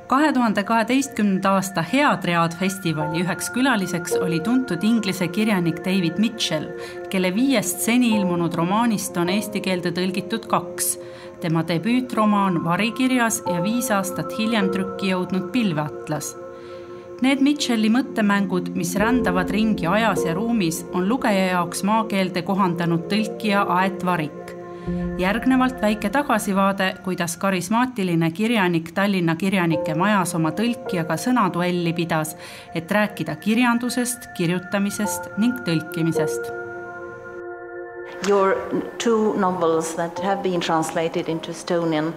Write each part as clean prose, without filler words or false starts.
2012. aasta HeadRead festivali üheks külaliseks oli tuntud inglise kirjanik David Mitchell, kelle 5 seni ilmunud romaanist on eesti keelde tõlgitud 2. Tema debüütromaan Varikirjas ja 5 aastat hiljem trükki jõudnud Pilveatlas. Need Mitchelli mõttemängud, mis rändavad ringi ajas ja ruumis, on lugeja jaoks maakeelde kohandanud tõlkija Aet Varik. Järgnevalt väike tagasivaade, kuidas karismaatiline kirjanik Tallinna Kirjanike Majas oma tõlkijaga sõnaduelli pidas, et rääkida kirjandusest, kirjutamisest ning tõlkimisest. Your 2 novels that have been translated into Estonian,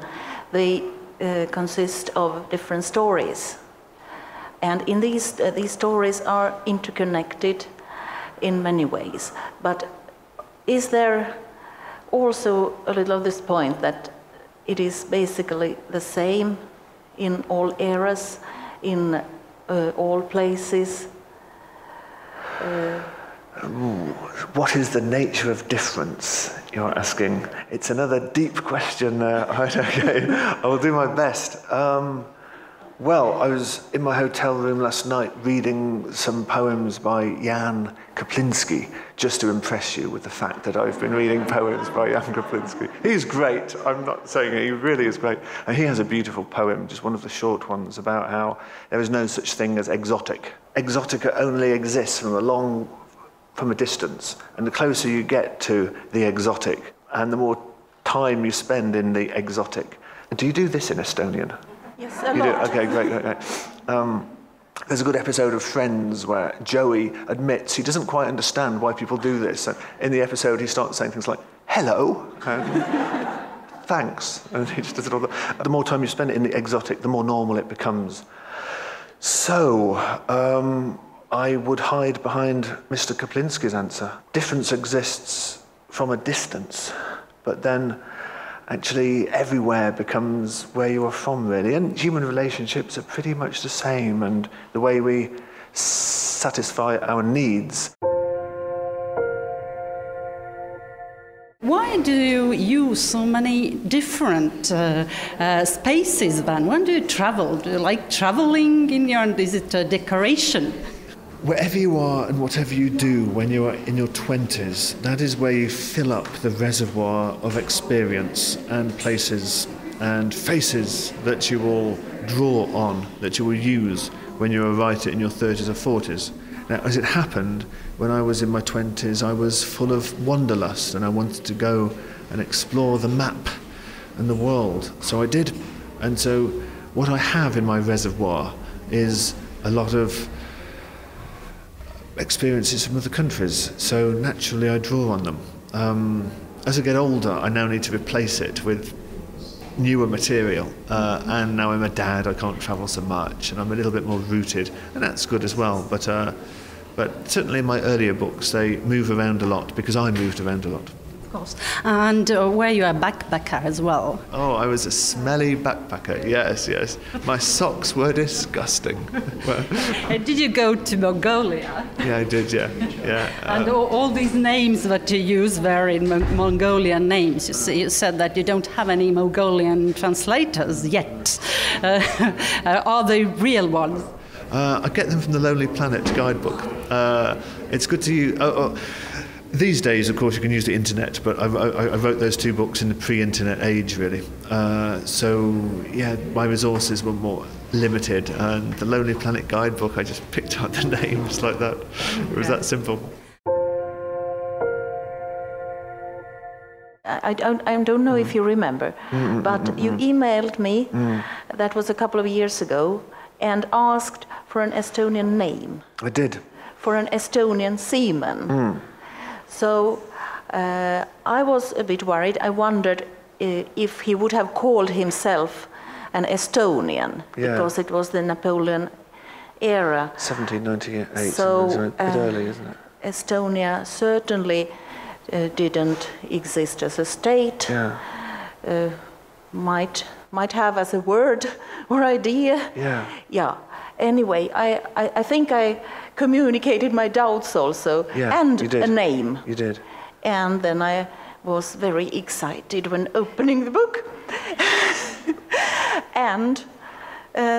they consist of different stories. And in these stories are interconnected in many ways. But is there also a little of this point that it is basically the same in all eras, in all places? What is the nature of difference, you're asking? It's another deep question. Right, okay. I will do my best. Well, I was in my hotel room last night reading some poems by Jan Kaplinski, just to impress you with the fact that I've been reading poems by Jan Kaplinski. He's great, I'm not saying it, he really is great. And he has a beautiful poem, just one of the short ones, about how there is no such thing as exotic. Exotica only exists from a distance, and the closer you get to the exotic, and the more time you spend in the exotic. Do you do this in Estonian? Yes, a lot. Okay, great. There's a good episode of Friends where Joey admits he doesn't quite understand why people do this. And in the episode, he starts saying things like, hello, thanks, and he just does it all. The more time you spend it in the exotic, the more normal it becomes. So, I would hide behind Mr. Kaplinski's answer. Difference exists from a distance, but then actually everywhere becomes where you are from, really. And human relationships are pretty much the same, and the way we satisfy our needs. Why do you use so many different spaces then? When do you travel? Do you like traveling is it a decoration? Wherever you are and whatever you do when you are in your 20s, that is where you fill up the reservoir of experience and places and faces that you will draw on, that you will use when you're a writer in your 30s or 40s. Now, as it happened, when I was in my 20s, I was full of wanderlust and I wanted to go and explore the map and the world. So I did. And so what I have in my reservoir is a lot of experiences from other countries, so naturally I draw on them. As I get older, I now need to replace it with newer material, and now I'm a dad, I can't travel so much, and I'm a little bit more rooted, and that's good as well, but certainly in my earlier books they move around a lot, because I moved around a lot. Of course. And were you a backpacker as well? Oh, I was a smelly backpacker, yes. My socks were disgusting. Did you go to Mongolia? Yeah, I did, yeah. And all these names that you use were in Mongolian names. You said that you don't have any Mongolian translators yet. Are they real ones? I get them from the Lonely Planet guidebook. It's good to use. These days, of course, you can use the internet, but I wrote those 2 books in the pre-internet age, really. So, yeah, my resources were more limited, and the Lonely Planet guidebook, I just picked out the names like that. It was that simple. I don't know if you remember, but you emailed me, that was a couple of years ago, and asked for an Estonian name. I did. For an Estonian seaman. So I was a bit worried. I wondered if he would have called himself an Estonian, because it was the Napoleon era. 1798, so a bit early, isn't it? Estonia certainly didn't exist as a state. Might have as a word or idea. Yeah. Anyway, I think I communicated my doubts also, and a name. You did. And then I was very excited when opening the book. And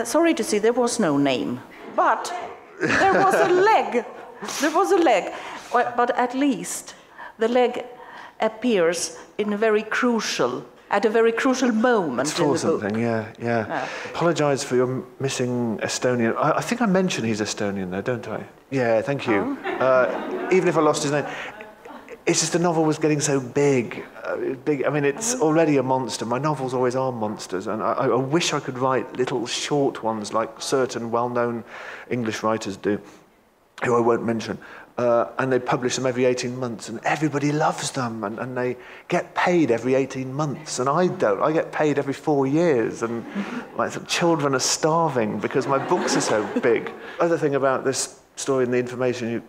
sorry to say, there was no name, but there was a leg. There was a leg, but at least the leg appears in a very crucial moment for in the something, book. yeah. Apologise for your missing Estonian. I think I mentioned he's Estonian though, don't I? Yeah, thank you. Even if I lost his name. It's just the novel was getting so big. I mean, it's already a monster. My novels always are monsters, and I wish I could write little short ones like certain well-known English writers do, who I won't mention. And they publish them every 18 months, and everybody loves them, and they get paid every 18 months, and I don't. I get paid every 4 years, and like, the children are starving because my books are so big. Other thing about this story and the information you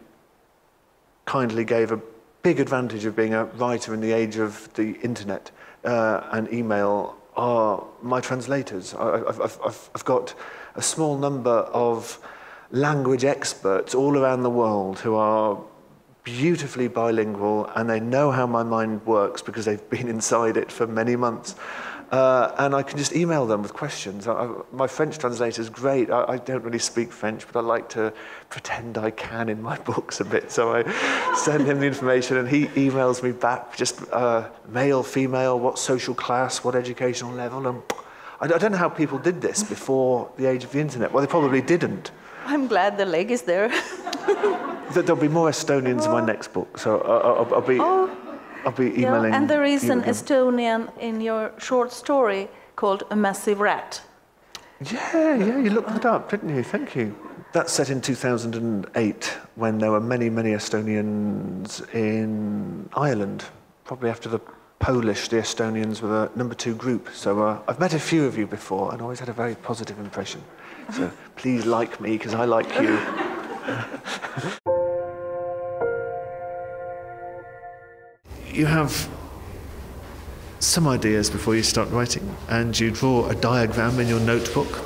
kindly gave, a big advantage of being a writer in the age of the internet and email are my translators. I've got a small number of language experts all around the world who are beautifully bilingual, and they know how my mind works because they've been inside it for many months. And I can just email them with questions. My French translator is great. I don't really speak French, but I like to pretend I can in my books a bit. So I send him the information, and he emails me back just male, female, what social class, what educational level. And I don't know how people did this before the age of the internet. Well, they probably didn't. I'm glad the leg is there. There'll be more Estonians in my next book, so I'll be emailing. Yeah, and there is an again. Estonian in your short story called A Massive Rat. Yeah, you looked that up, didn't you? Thank you. That's set in 2008, when there were many, many Estonians in Ireland. Probably after the Polish, the Estonians were the number 2 group. So I've met a few of you before and always had a very positive impression. So please like me, because I like you. You have some ideas before you start writing, and you draw a diagram in your notebook.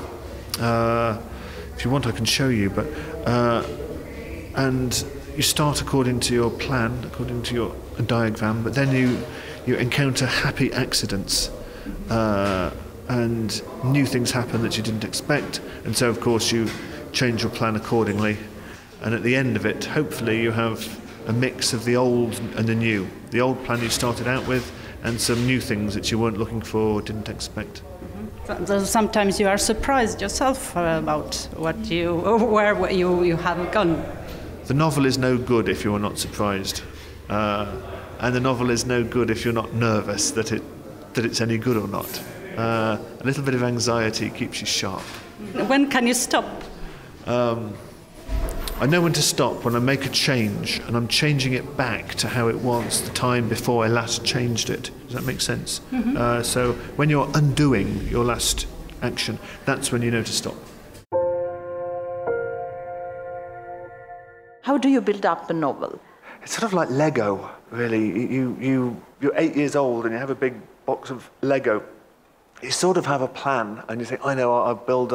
If you want, I can show you, but and you start according to your plan, according to your diagram, but then you encounter happy accidents, and new things happen that you didn't expect, and so of course you change your plan accordingly, and at the end of it, hopefully you have a mix of the old and the new. The old plan you started out with, and some new things that you weren't looking for or didn't expect. So sometimes you are surprised yourself about where you have gone. The novel is no good if you are not surprised, and the novel is no good if you're not nervous that it's any good or not. A little bit of anxiety keeps you sharp. When can you stop? I know when to stop when I make a change, and I'm changing it back to how it was the time before I last changed it. Does that make sense? Mm-hmm. So when you're undoing your last action, that's when you know to stop. How do you build up a novel? It's sort of like Lego, really. You're 8 years old and you have a big box of Lego. You sort of have a plan, and you think, I know, I'll build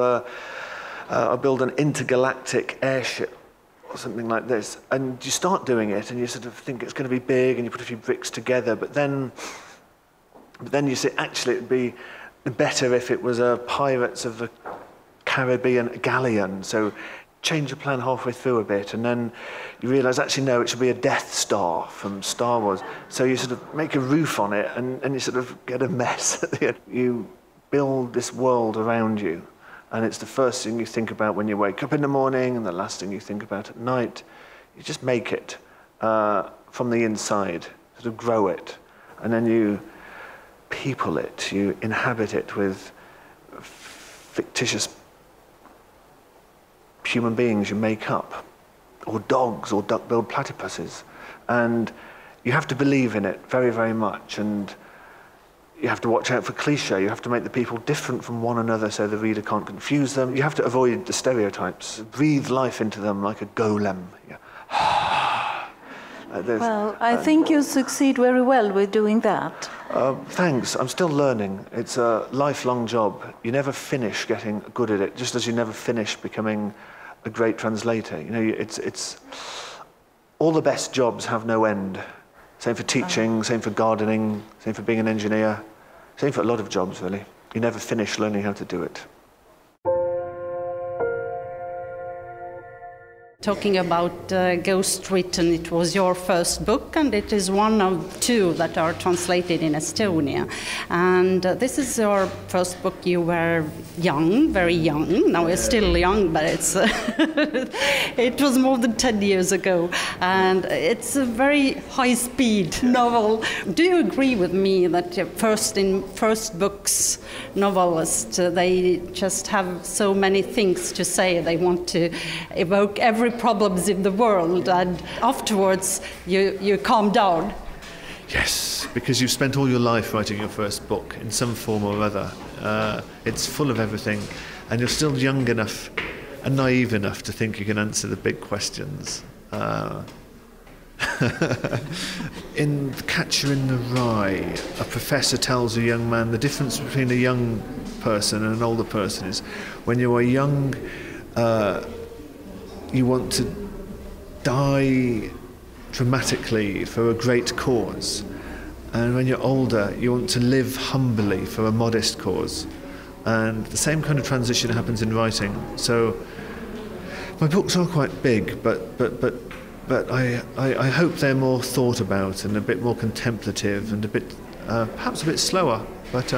an intergalactic airship or something like this, and you start doing it, and you sort of think it's going to be big, and you put a few bricks together, but then you say, actually, it'd be better if it was a Pirates of the Caribbean galleon. So change your plan halfway through a bit, and then you realise, actually, no, it should be a Death Star from Star Wars. So you sort of make a roof on it, and you sort of get a mess at the end. You build this world around you, and it's the first thing you think about when you wake up in the morning, and the last thing you think about at night. You just make it from the inside, sort of grow it, and then you people it, you inhabit it with fictitious human beings you make up, or dogs, or duck-billed platypuses, and you have to believe in it very, very much, and you have to watch out for cliché. You have to make the people different from one another so the reader can't confuse them. You have to avoid the stereotypes. Breathe life into them like a golem. Well, I think you succeed very well with doing that. Thanks. I'm still learning. It's a lifelong job. You never finish getting good at it, just as you never finish becoming a great translator. You know, it's all the best jobs have no end. Same for teaching, same for gardening, same for being an engineer, same for a lot of jobs, really. You never finish learning how to do it. Talking about Ghost Written, it was your first book, and it is one of two that are translated in Estonia. And this is your first book. You were young, very young. Now you're still young, but it's it was more than 10 years ago. And it's a very high-speed novel. Do you agree with me that first books, novelists, they just have so many things to say? They want to evoke every problems in the world, and afterwards you calm down. Yes, because you've spent all your life writing your first book in some form or other. It's full of everything, and you're still young enough and naive enough to think you can answer the big questions. In Catcher in the Rye, a professor tells a young man the difference between a young person and an older person is when you are young, you want to die dramatically for a great cause, and when you're older you want to live humbly for a modest cause. And the same kind of transition happens in writing. So my books are quite big, but I hope they're more thought about and a bit more contemplative and a bit perhaps a bit slower, but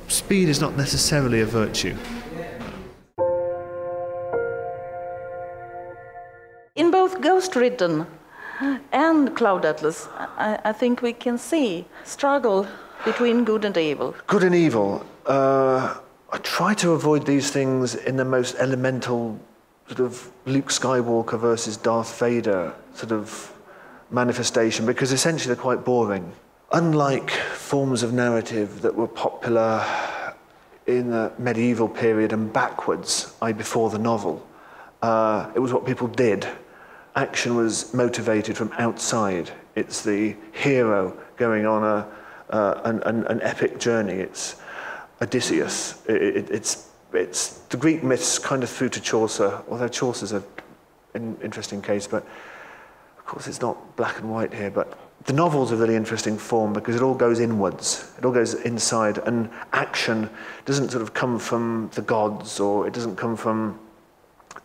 speed is not necessarily a virtue. In both Ghost Written and Pilveatlas, I think we can see struggle between good and evil. Good and evil. I try to avoid these things in the most elemental sort of Luke Skywalker versus Darth Vader sort of manifestation, because essentially they're quite boring. Unlike forms of narrative that were popular in the medieval period and backwards, before the novel, it was what people did. Action was motivated from outside. It's the hero going on an epic journey. It's Odysseus. It's the Greek myths kind of through to Chaucer, although Chaucer's an interesting case, but of course it's not black and white here. But the novel's a really interesting form because it all goes inwards. It all goes inside, and action doesn't sort of come from the gods, or it doesn't come from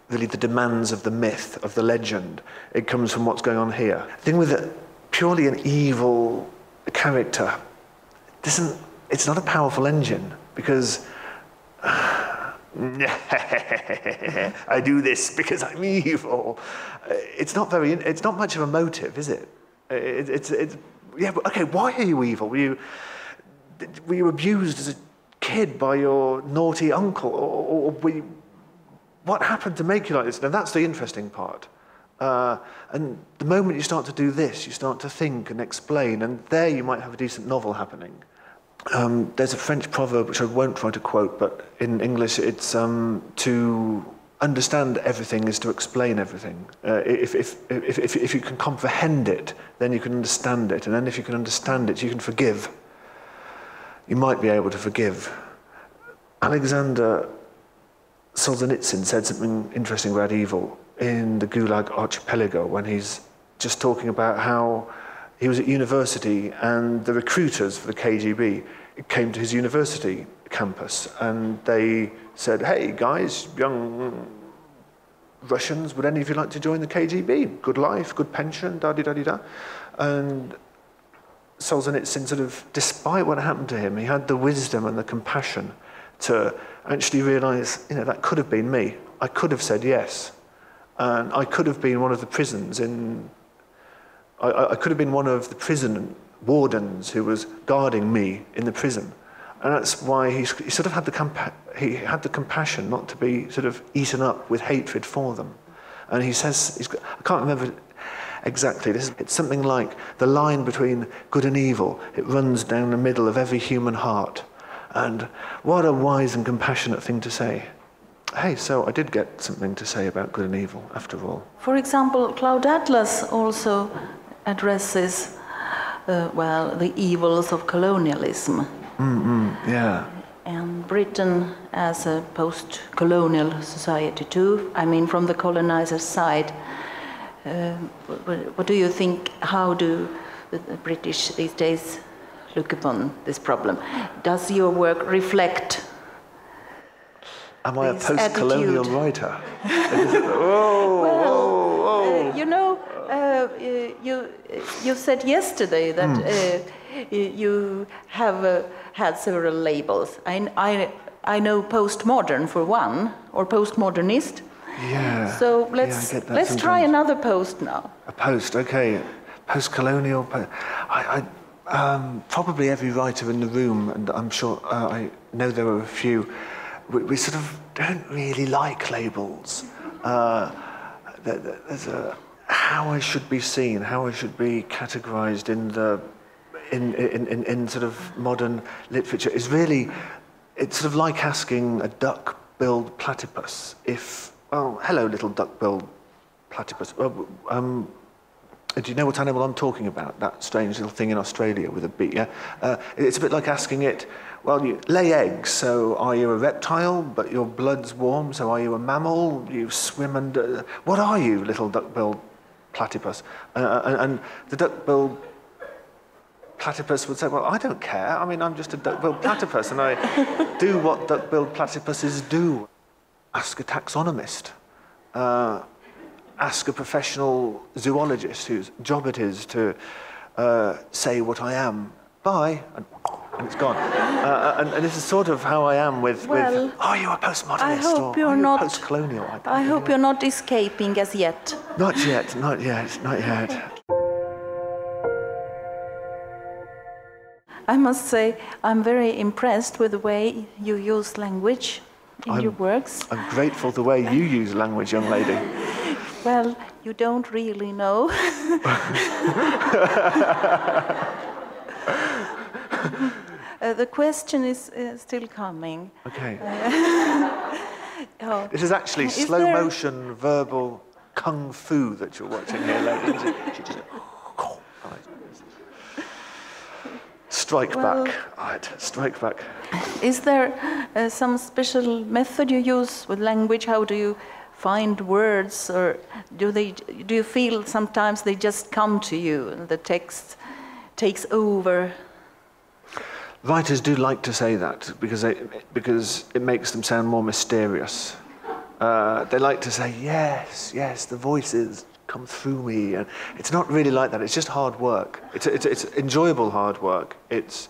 really the demands of the myth, of the legend. It comes from what's going on here. The thing with purely an evil character, it's not a powerful engine, because I do this because I'm evil. It's not much of a motive, is it? Yeah, but okay, why are you evil? Were you abused as a kid by your naughty uncle, or what happened to make you like this? Now that's the interesting part. And the moment you start to do this, you start to think and explain, and there you might have a decent novel happening. There's a French proverb which I won't try to quote, but in English it's to understand everything is to explain everything. If you can comprehend it, then you can understand it, and then if you can understand it, you can forgive. You might be able to forgive. Alexander Solzhenitsyn said something interesting about evil in the Gulag Archipelago when he's just talking about how he was at university and the recruiters for the KGB came to his university campus and they said, "Hey guys, young Russians, would any of you like to join the KGB? Good life, good pension, da-di-da-di-da." And Solzhenitsyn sort of, despite what happened to him, he had the wisdom and the compassion to actually realise, that could have been me. I could have said yes. And I could have been one of the prisons I could have been one of the prison wardens who was guarding me in the prison. And that's why he sort of had the compassion not to be sort of eaten up with hatred for them. And he says, I can't remember exactly, it's something like the line between good and evil, it runs down the middle of every human heart. And what a wise and compassionate thing to say. Hey, so I did get something to say about good and evil, after all. For example, Pilveatlas also addresses, the evils of colonialism. Yeah. And Britain as a post-colonial society too, from the colonizer's side. What do you think, how do the British these days look upon this problem? Does your work reflect Am I a this post-colonial attitude. writer? Whoa. You know, you said yesterday that you have had several labels. I know postmodern for one, or postmodernist. Yeah. So I get that let's try sometimes. another post now. A post, okay. Post-colonial. Probably every writer in the room, and I'm sure I know there are a few. We sort of don't really like labels. There's how I should be seen, how I should be categorized in sort of modern literature is really, it's sort of like asking a duck-billed platypus if, oh, hello little duck-billed platypus. Do you know what animal I'm talking about? That strange little thing in Australia with a beak, yeah? It's a bit like asking it, well, you lay eggs, so are you a reptile, but your blood's warm, so are you a mammal? You swim under... What are you, little duck-billed platypus? And the duck-billed platypus would say, well, I don't care. I mean, I'm just a duck-billed platypus, and I do what duck-billed platypuses do. Ask a taxonomist. Ask a professional zoologist whose job it is to say what I am. Bye. And it's gone. And this is sort of how I am with are you a postmodernist or are you a post-colonial? I hope you're not escaping as yet. Not yet, not yet, not yet. I must say, I'm very impressed with the way you use language in your works. I'm grateful the way you use language, young lady. Well, you don't really know. The question is still coming. Okay. This is actually slow-motion verbal kung fu that you're watching here, lady. She just... Strike back. Right, strike back. Is there some special method you use with language? How do you find words, or do you feel sometimes they just come to you and the text takes over? Writers do like to say that because it makes them sound more mysterious. They like to say, yes, the voices come through me, and it's not really like that. It's just hard work. It's enjoyable hard work. It's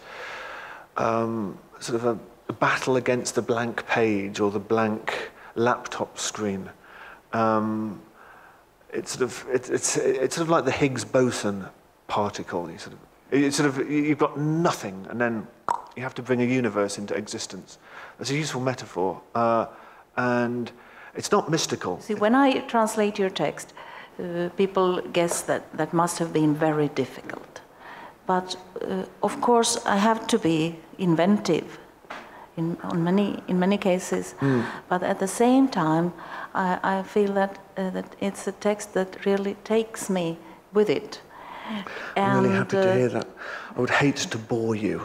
sort of a battle against the blank page or the blank laptop screen. It's sort of like the Higgs boson particle. You've got nothing, and then you have to bring a universe into existence. That's a useful metaphor, and it's not mystical. See, when I translate your text, people guess that must have been very difficult. But of course, I have to be inventive in many cases. But at the same time, I feel that it's a text that really takes me with it. I'm really happy to hear that. I would hate to bore you.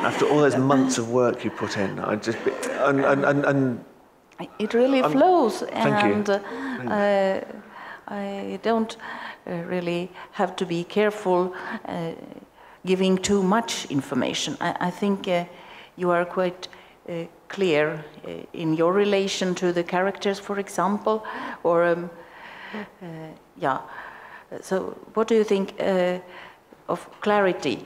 After all those months of work you put in, I'd just be... It really flows. Thank you. I don't really have to be careful giving too much information. I think you are quite clear in your relation to the characters, for example, or So, what do you think of clarity?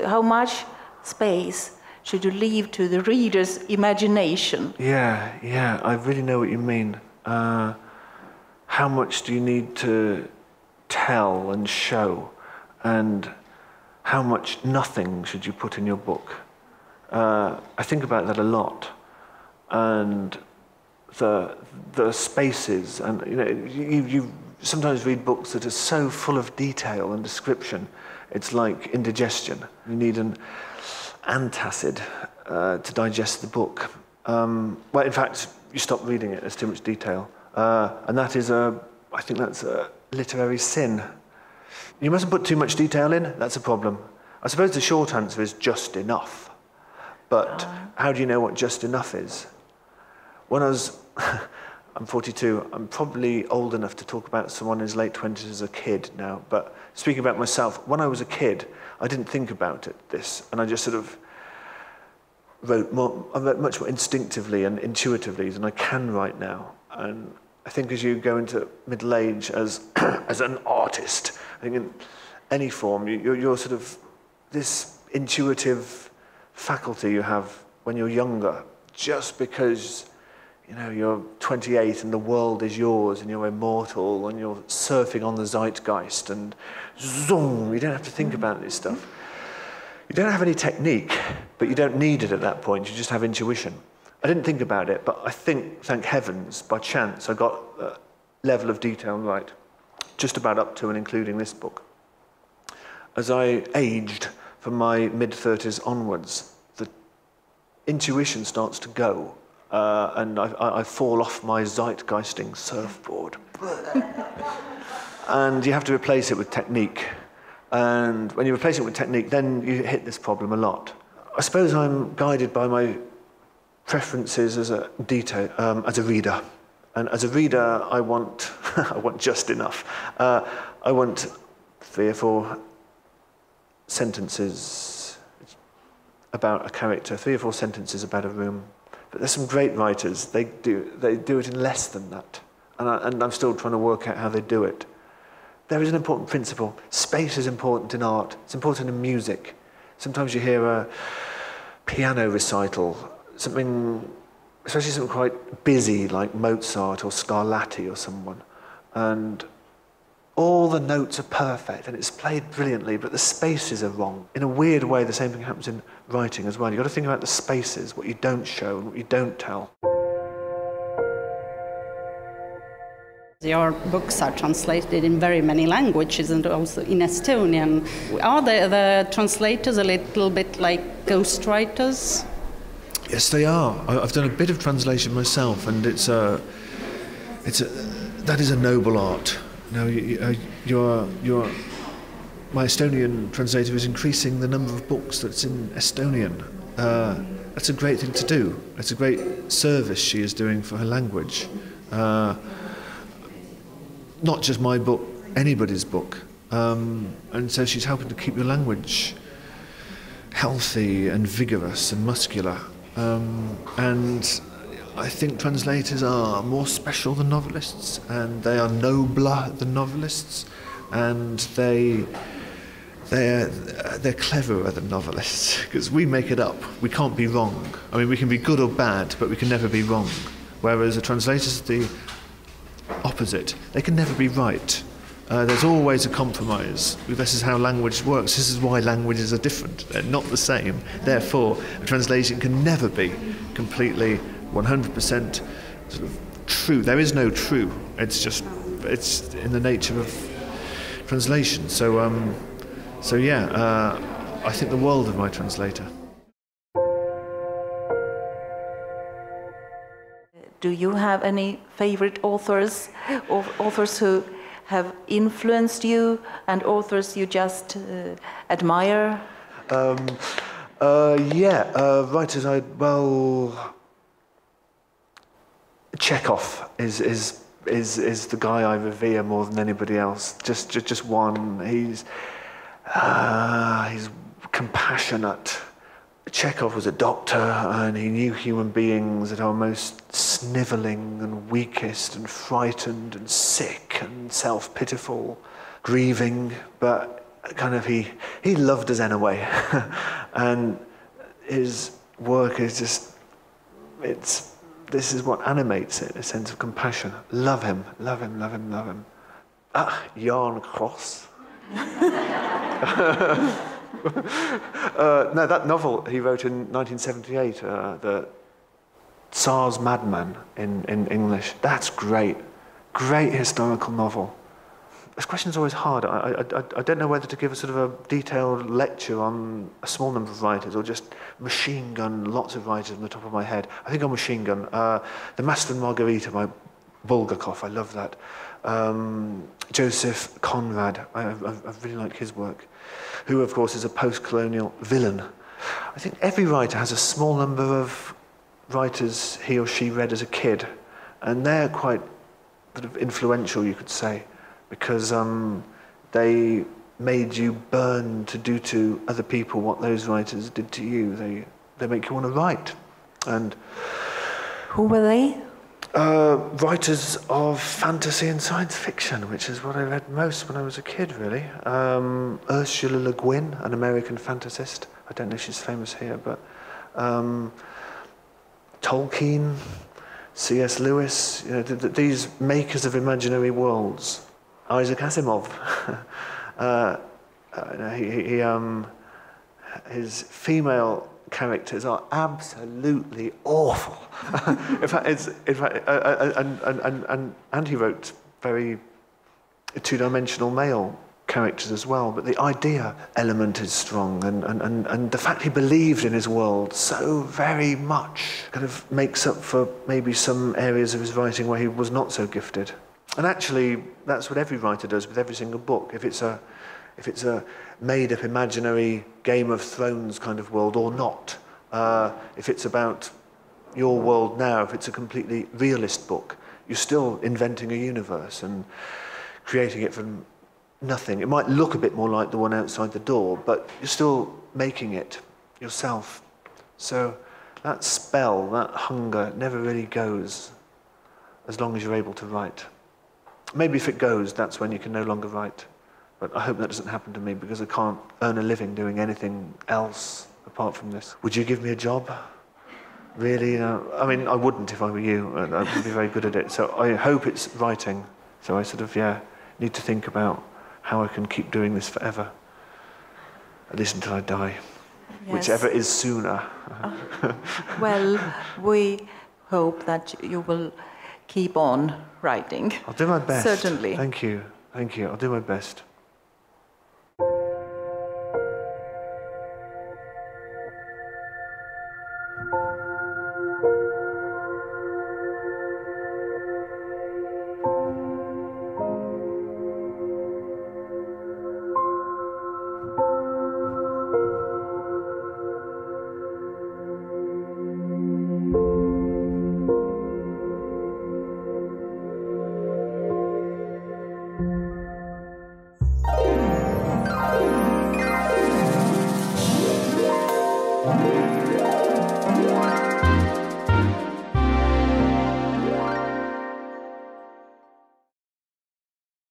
How much space should you leave to the reader's imagination? Yeah, I really know what you mean. How much do you need to tell and show, and how much nothing should you put in your book? I think about that a lot, and the spaces, and you sometimes read books that are so full of detail and description, it's like indigestion. You need an antacid to digest the book. Well, in fact, you stop reading it, there's too much detail. And that is I think that's a literary sin. You mustn't put too much detail in, that's a problem. I suppose the short answer is just enough. But how do you know what just enough is? When I was, I'm 42, I'm probably old enough to talk about someone in his late 20s as a kid now, but speaking about myself, when I was a kid, I didn't think about this, and I just sort of wrote much more instinctively and intuitively than I can right now. And I think as you go into middle age as as an artist, I think in any form, you're sort of this intuitive faculty you have when you're younger, just because you're 28 and the world is yours and you're immortal and you're surfing on the zeitgeist and zoom, you don't have to think about this stuff. You don't have any technique, but you don't need it at that point. You just have intuition. I didn't think about it, but I think, thank heavens, by chance, I got a level of detail right, just about up to and including this book. As I aged from my mid-30s onwards, the intuition starts to go, and I fall off my zeitgeisting surfboard. And you have to replace it with technique. And when you replace it with technique, then you hit this problem a lot. I suppose I'm guided by my preferences as a reader. And as a reader, I want I want just enough. I want 3 or 4 sentences about a character, 3 or 4 sentences about a room. But there's some great writers. They do it in less than that. And I'm still trying to work out how they do it. There is an important principle. Space is important in art. It's important in music. Sometimes you hear a piano recital, especially something quite busy like Mozart or Scarlatti or someone. And all the notes are perfect and it's played brilliantly, but the spaces are wrong. In a weird way, the same thing happens in writing as well. You've got to think about the spaces, what you don't show and what you don't tell. Your books are translated in very many languages and also in Estonian. Are the translators a little bit like ghostwriters? Yes, they are. I've done a bit of translation myself, and that is a noble art. My Estonian translator is increasing the number of books that's in Estonian. That's a great thing to do. It's a great service she is doing for her language. Not just my book, anybody's book. And so she's helping to keep your language healthy and vigorous and muscular. And I think translators are more special than novelists, and they are nobler than novelists, and they're cleverer than novelists, because we make it up. We can't be wrong. I mean, we can be good or bad, but we can never be wrong. Whereas a translator's the opposite. They can never be right. There's always a compromise. This is how language works. This is why languages are different. They're not the same. Therefore, a translation can never be completely 100% sort of true. There is no true. It's in the nature of translation. So I think the world of my translator. Do you have any favorite authors, or authors who have influenced you, and authors you just admire? Writers Chekhov is the guy I revere more than anybody else. Just one. He's compassionate. Chekhov was a doctor, and he knew human beings at our most snivelling and weakest and frightened and sick and self-pitiful, grieving, but kind of he loved us anyway. And his work is just, this is what animates it, a sense of compassion. Love him, love him, love him, love him. Jan Cross. No, that novel he wrote in 1978, the Tsar's Madman in English. That's great. Great historical novel. This question's always hard. I don't know whether to give a sort of a detailed lecture on a small number of writers or just machine gun lots of writers on the top of my head. I think on machine gun. The Master and Margarita by Bulgakov, I love that. Joseph Conrad, I really like his work, who of course is a post-colonial villain. I think every writer has a small number of writers he or she read as a kid, and they're quite sort of influential, you could say, because they made you burn to do to other people what those writers did to you. they make you want to write. And who were they? Writers of fantasy and science fiction, which is what I read most when I was a kid, really. Ursula Le Guin, an American fantasist. I don't know if she's famous here, but Tolkien, C.S. Lewis, you know, these makers of imaginary worlds. Isaac Asimov. His female characters are absolutely awful. And he wrote very two-dimensional male characters as well, but the idea element is strong, and the fact he believed in his world so very much kind of makes up for maybe some areas of his writing where he was not so gifted. And actually, that's what every writer does with every single book. If it's a made-up imaginary Game of Thrones kind of world or not, if it's about your world now, if it's a completely realist book, you're still inventing a universe and creating it from nothing. It might look a bit more like the one outside the door, but you're still making it yourself. So that spell, that hunger, never really goes as long as you're able to write. Maybe if it goes, that's when you can no longer write. But I hope that doesn't happen to me, because I can't earn a living doing anything else apart from this. Would you give me a job? Really? I mean, I wouldn't if I were you. I would be very good at it. So I hope it's writing. So I sort of, need to think about how I can keep doing this forever. At least until I die. Yes. Whichever is sooner. Well, we hope that you will keep on writing. I'll do my best. Certainly. Thank you. Thank you. I'll do my best.